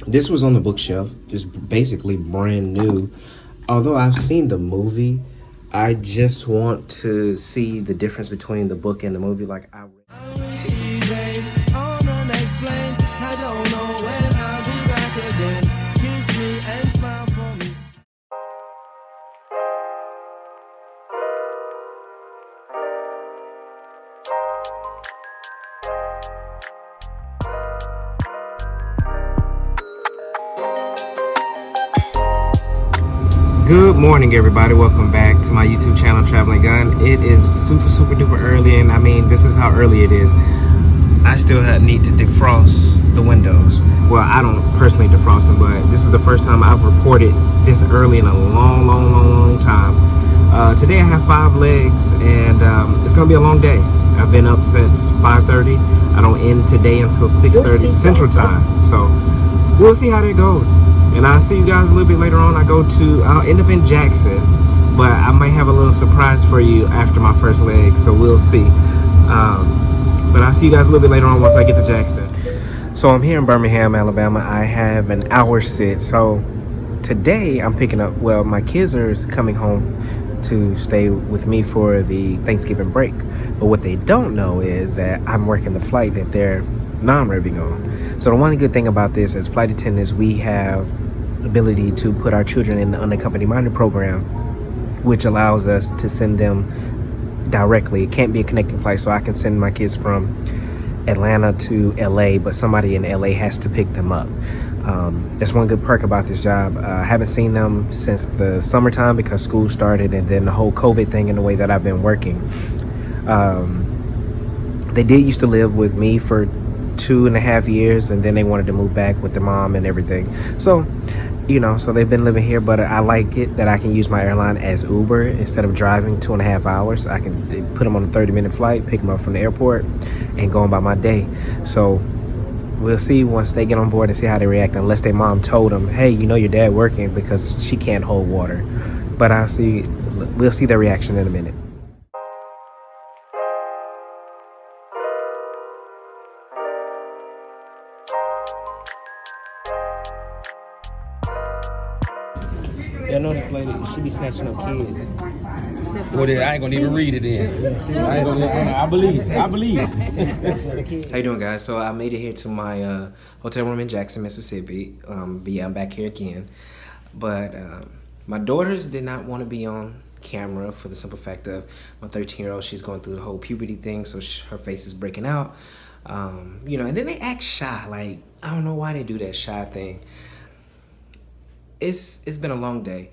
This was on the bookshelf, just basically brand new. Although I've seen the movie, I just want to see the difference between the book and the movie. Like I Good morning, everybody. Welcome back to my YouTube channel, Traveling Gun. It is super duper early, and I mean, this is how early it is. I still need to defrost the windows. Well, I don't personally defrost them, but this is the first time I've reported this early in a long time. Today I have 5 legs, and it's gonna be a long day. I've been up since 5:30. I don't end today until 6:30 Central Time, so we'll see how that goes. And I'll see you guys a little bit later on. I'll end up in Jackson, but I might have a little surprise for you after my first leg, so we'll see. But I'll see you guys a little bit later on once I get to Jackson. So I'm here in Birmingham, Alabama. I have an hour sit. So today I'm picking up, well, my kids are coming home to stay with me for the Thanksgiving break. But what they don't know is that I'm working the flight that they're non-revving on. So the one good thing about this, as flight attendants, we have ability to put our children in the unaccompanied minor program, which allows us to send them directly. It can't be a connecting flight, so I can send my kids from Atlanta to LA, but somebody in LA has to pick them up. That's one good perk about this job. I haven't seen them since the summertime because school started, and then the whole COVID thing and the way that I've been working. They did used to live with me for 2.5 years, and then they wanted to move back with their mom and everything. So, you know, so they've been living here, but I like it that I can use my airline as Uber instead of driving 2.5 hours. I can put them on a 30-minute flight, pick them up from the airport, and go on by my day. So we'll see once they get on board and see how they react, unless their mom told them, hey, you know your dad working, because she can't hold water. But we'll see their reaction in a minute. Yeah, I know this lady, she be snatching up kids. Well, then I ain't gonna even read it in. I believe. How you doing, guys? So I made it here to my hotel room in Jackson, Mississippi. But yeah, I'm back here again. But my daughters did not want to be on camera for the simple fact of my 13-year-old, she's going through the whole puberty thing, so her face is breaking out. You know, and then they act shy. Like, I don't know why they do that shy thing. It's been a long day.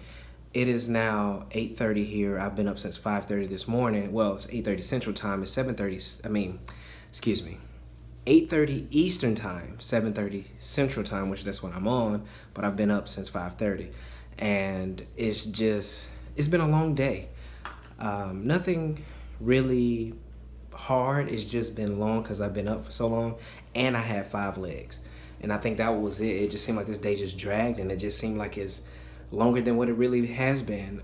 It is now 8:30 here. I've been up since 5:30 this morning. Well, it's 8:30 Central Time. It's 8:30 Eastern Time, 7:30 Central Time, which that's what I'm on. But I've been up since 5:30, and it's been a long day. Nothing really hard. It's just been long because I've been up for so long, and I had 5 legs. And I think that was it. It just seemed like this day just dragged, and it just seemed like it's longer than what it really has been.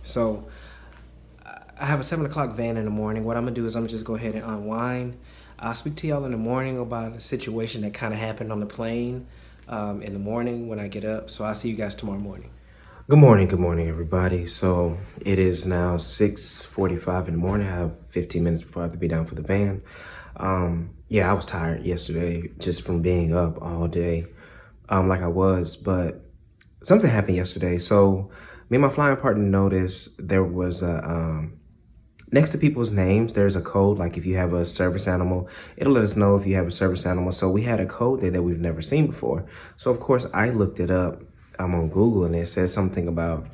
So I have a 7 o'clock van in the morning. What I'm gonna do is I'm gonna just go ahead and unwind. I'll speak to y'all in the morning about a situation that kind of happened on the plane in the morning when I get up. So I'll see you guys tomorrow morning. Good morning, everybody. So it is now 6:45 in the morning. I have 15 minutes before I have to be down for the van. Yeah, I was tired yesterday just from being up all day, like I was, but something happened yesterday. So me and my flying partner noticed there was next to people's names, there's a code. Like if you have a service animal, it'll let us know if you have a service animal. So we had a code there that we've never seen before. So of course I looked it up. I'm on Google, and it says something about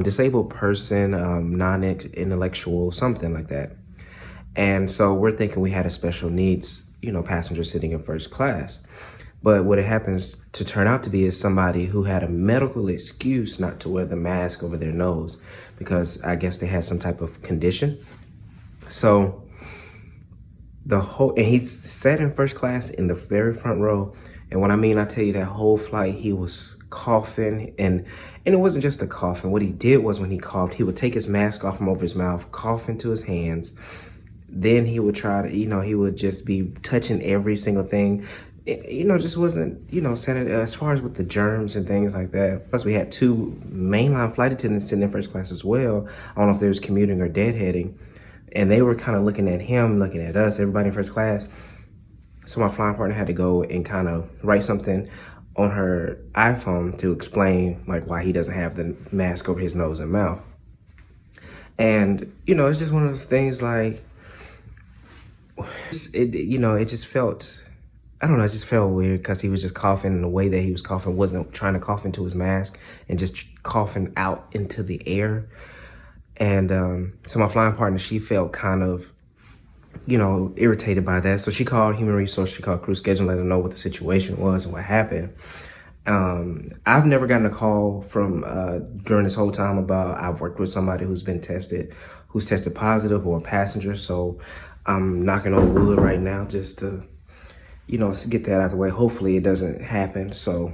disabled person, non-intellectual, something like that. And so we're thinking we had a special needs, you know, passenger sitting in first class. But what it happens to turn out to be is somebody who had a medical excuse not to wear the mask over their nose because I guess they had some type of condition. So and he sat in first class in the very front row. And when I tell you that whole flight, he was coughing, and it wasn't just a coughing. What he did was when he coughed, he would take his mask off from over his mouth, cough into his hands. Then he would try to, he would just be touching every single thing. just wasn't, sanitary as far as with the germs and things like that. Plus, we had two mainline flight attendants sitting in first class as well. I don't know if they was commuting or deadheading. And they were kind of looking at him, looking at us, everybody in first class. So my flying partner had to go and kind of write something on her iPhone to explain like why he doesn't have the mask over his nose and mouth. And, it's just one of those things like, it just felt, I don't know, it just felt weird because he was just coughing, and the way that he was coughing wasn't trying to cough into his mask and just coughing out into the air. And so my flying partner, she felt kind of, irritated by that. So she called human resource, she called crew schedule, let them know what the situation was and what happened. I've never gotten a call from during this whole time about I've worked with somebody who's tested positive, or a passenger. So I'm knocking on wood right now just to, get that out of the way. Hopefully it doesn't happen. So,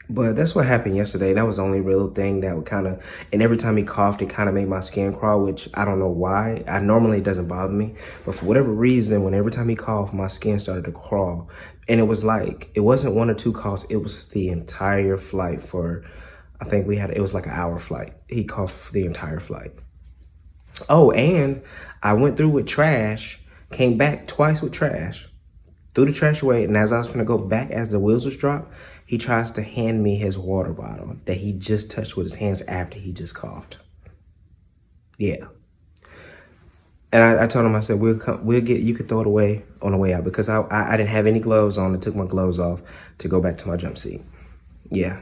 but that's what happened yesterday. That was the only real thing that would kind of, and every time he coughed, it kind of made my skin crawl, which I don't know why. Normally it doesn't bother me, but for whatever reason, every time he coughed, my skin started to crawl. And it was like, it wasn't one or two coughs, it was the entire flight for, I think it was like an hour flight. He coughed the entire flight. Oh, and I went through with trash, came back twice with trash, threw the trash away, and as I was gonna go back, as the wheels was dropped, he tries to hand me his water bottle that he just touched with his hands after he just coughed. Yeah. And I told him, I said, we'll get, you could throw it away on the way out, because I didn't have any gloves on. I took my gloves off to go back to my jump seat. Yeah.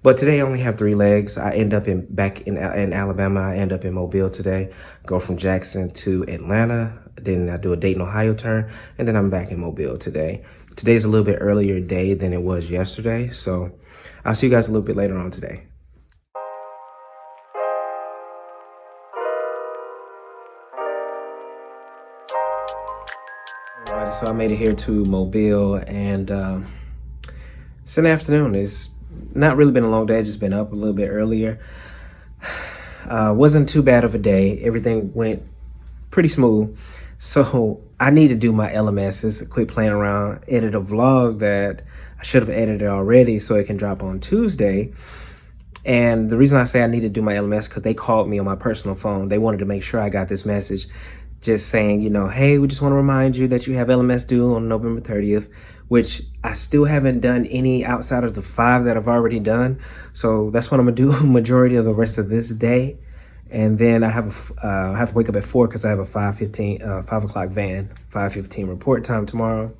But today I only have 3 legs. I end up back in Alabama. I end up in Mobile today, go from Jackson to Atlanta. Then I do a Dayton, Ohio turn, and then I'm back in Mobile today. Today's a little bit earlier day than it was yesterday. So I'll see you guys a little bit later on today. Everybody, so I made it here to Mobile, and it's an afternoon. It's not really been a long day. I've just been up a little bit earlier. Wasn't too bad of a day. Everything went pretty smooth. So I need to do my LMSs, quit playing around, edit a vlog that I should have edited already so it can drop on Tuesday. And the reason I say I need to do my LMS, because they called me on my personal phone. They wanted to make sure I got this message just saying, hey, we just want to remind you that you have LMS due on November 30th, which I still haven't done any outside of the 5 that I've already done. So that's what I'm gonna do majority of the rest of this day. And then I have to wake up at 4 because I have a 5 o'clock van, 5:15 report time tomorrow.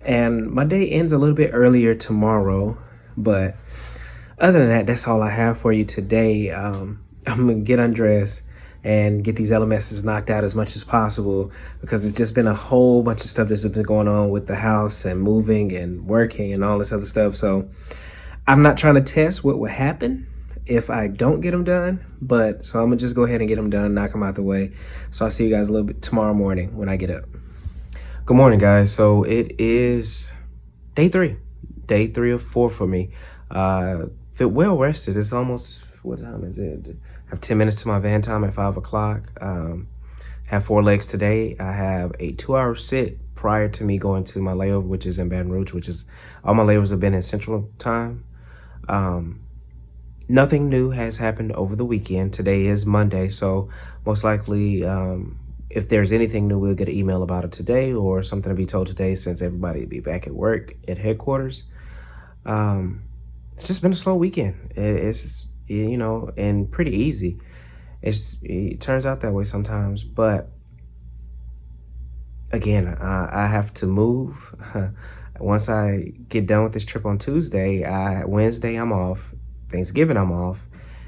And my day ends a little bit earlier tomorrow. But other than that, that's all I have for you today. I'm gonna get undressed and get these LMSs knocked out as much as possible, because it's just been a whole bunch of stuff that's been going on with the house and moving and working and all this other stuff. So I'm not trying to test what would happen if I don't get them done, but so I'm gonna just go ahead and get them done, knock them out the way. So I'll see you guys a little bit tomorrow morning when I get up. Good morning, guys. So it is day 3 of 4 for me. Feel well rested. It's almost, what time is it? I have 10 minutes to my van time at 5 o'clock. Have 4 legs today. I have a 2-hour sit prior to me going to my layover, which is in Baton Rouge, which is, all my layovers have been in Central Time. Nothing new has happened over the weekend. Today is Monday, so most likely, if there's anything new, we'll get an email about it today, or something to be told today, since everybody will be back at work at headquarters. It's just been a slow weekend. It's and pretty easy. It turns out that way sometimes, but again, I have to move. Once I get done with this trip on Tuesday, Wednesday I'm off. Thanksgiving I'm off,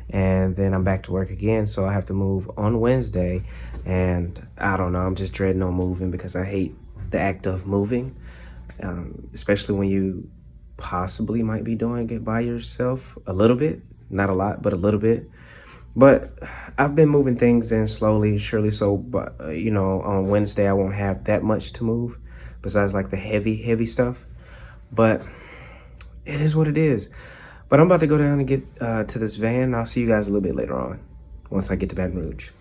and then I'm back to work again, so I have to move on Wednesday. And I don't know, I'm just dreading on moving, because I hate the act of moving, especially when you possibly might be doing it by yourself a little bit, not a lot, but a little bit. But I've been moving things in slowly, surely. So, but on Wednesday I won't have that much to move besides like the heavy stuff, but it is what it is. But I'm about to go down and get to this van. I'll see you guys a little bit later on once I get to Baton Rouge.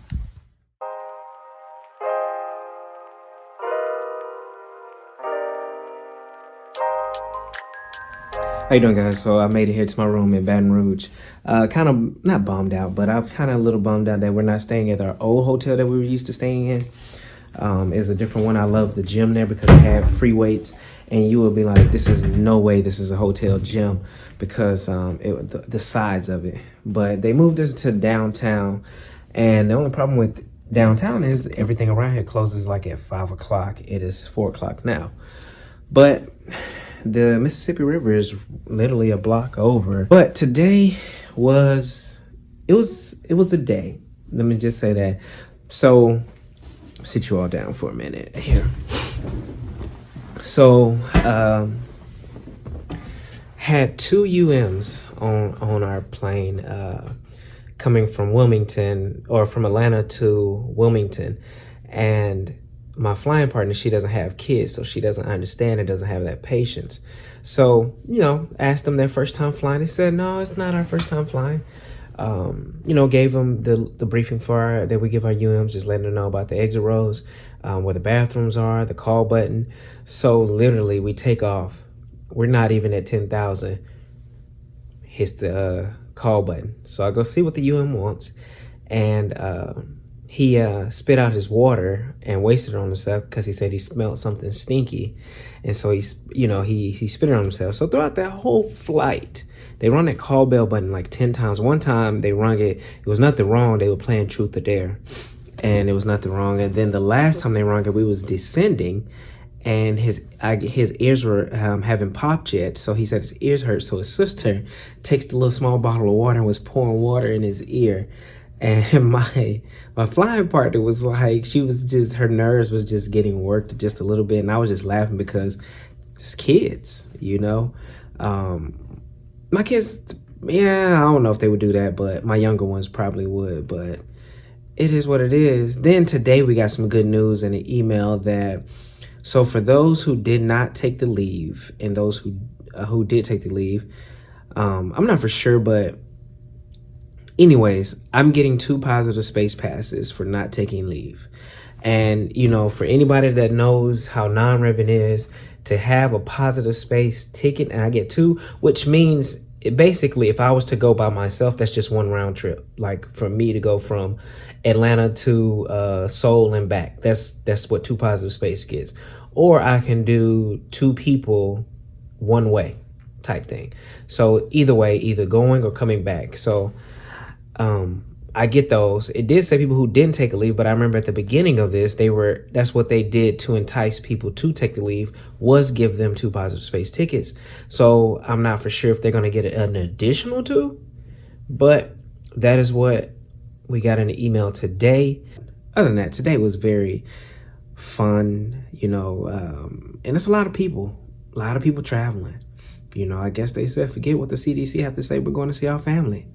How you doing, guys? So I made it here to my room in Baton Rouge. Kind of not bummed out, but I'm kind of a little bummed out that we're not staying at our old hotel that we were used to staying in. It's a different one. I love the gym there because it had free weights, and you will be like, this is no way this is a hotel gym because the size of it. But they moved us to downtown, and the only problem with downtown is everything around here closes like at 5 o'clock. It is 4 o'clock now, but the Mississippi River is literally a block over. But today was a day. Let me just say that. So sit you all down for a minute here. So had 2 UMs on our plane coming from Wilmington, or from Atlanta to Wilmington, and my flying partner, she doesn't have kids, so she doesn't understand and doesn't have that patience. So, asked them their first time flying. They said, no, it's not our first time flying. Gave them the briefing that we give our UMs, just letting them know about the exit rows, where the bathrooms are, the call button. So literally we take off. We're not even at 10,000. Hits the call button. So I go see what the UM wants, and he spit out his water and wasted it on himself because he said he smelled something stinky. And so he spit it on himself. So throughout that whole flight, they rung that call bell button like 10 times. One time they rung it, it was nothing wrong. They were playing Truth or Dare, and it was nothing wrong. And then the last time they rung it, we was descending, and his ears were having pop jets. So he said his ears hurt. So his sister takes the little small bottle of water and was pouring water in his ear. And my flying partner was like, her nerves was just getting worked just a little bit. And I was just laughing because it's kids, My kids, I don't know if they would do that, but my younger ones probably would. But it is what it is. Then today we got some good news in an email so for those who did not take the leave and those who did take the leave, I'm not for sure, but anyways, I'm getting 2 positive space passes for not taking leave. And, for anybody that knows how non-revving is, to have a positive space ticket, and I get 2, which means basically if I was to go by myself, that's just 1 round trip. Like for me to go from Atlanta to Seoul and back, that's what 2 positive space gets. Or I can do 2 people 1 way type thing. So either way, either going or coming back. So I get those. It did say people who didn't take a leave, but I remember at the beginning of this, that's what they did to entice people to take the leave, was give them 2 positive space tickets. So I'm not for sure if they're going to get an additional 2, but that is what we got in the email today. Other than that, today was very fun, and it's a lot of people traveling. I guess they said, forget what the CDC have to say, we're going to see our family.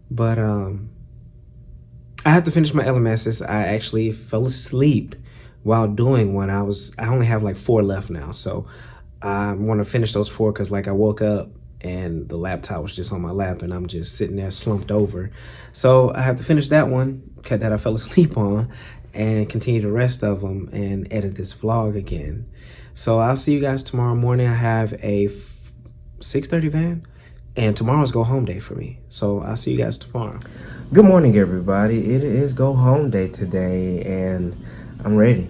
But I have to finish my LMSs. I actually fell asleep while doing one. I only have like 4 left now, so I want to finish those 4 because I woke up and the laptop was just on my lap and I'm just sitting there slumped over. So I have to finish that one that I fell asleep on and continue the rest of them and edit this vlog again. So I'll see you guys tomorrow morning. I have a 6:30 van. And tomorrow's go home day for me. So I'll see you guys tomorrow. Good morning, everybody. It is go home day today, and I'm ready.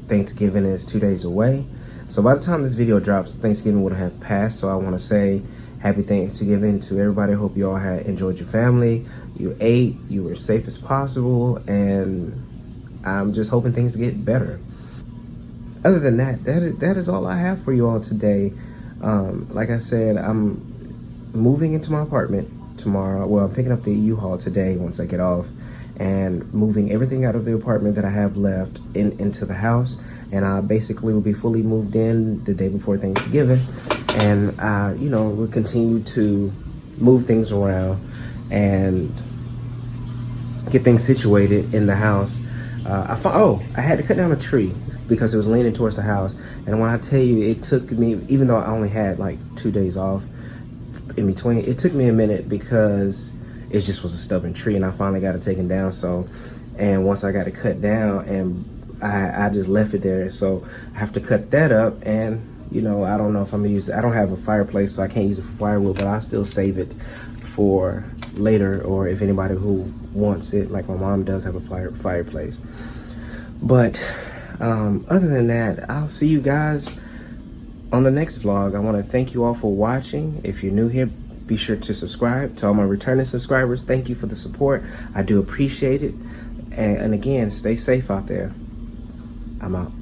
Thanksgiving is 2 days away. So by the time this video drops, Thanksgiving would have passed. So I want to say happy Thanksgiving to everybody. Hope you all had enjoyed your family. You ate, you were safe as possible, and I'm just hoping things get better. Other than that is all I have for you all today. Like I said, I'm moving into my apartment tomorrow. Well, I'm picking up the U-Haul today once I get off, and moving everything out of the apartment that I have left into the house. And I basically will be fully moved in the day before Thanksgiving. And we'll continue to move things around and get things situated in the house. I had to cut down a tree because it was leaning towards the house. And when I tell you, it took me, even though I only had like 2 days off in between, it took me a minute because it just was a stubborn tree, and I finally got it taken down. So, and once I got it cut down, and I just left it there, so I have to cut that up, and You know, I don't know if I'm gonna use it. I don't have a fireplace, so I can't use it for firewood, but I'll still save it for later, or if anybody who wants it, like my mom does have a fireplace. But other than that, I'll see you guys on the next vlog. I want to thank you all for watching. If you're new here, be sure to subscribe. To all my returning subscribers, thank you for the support. I do appreciate it. And again, stay safe out there. I'm out.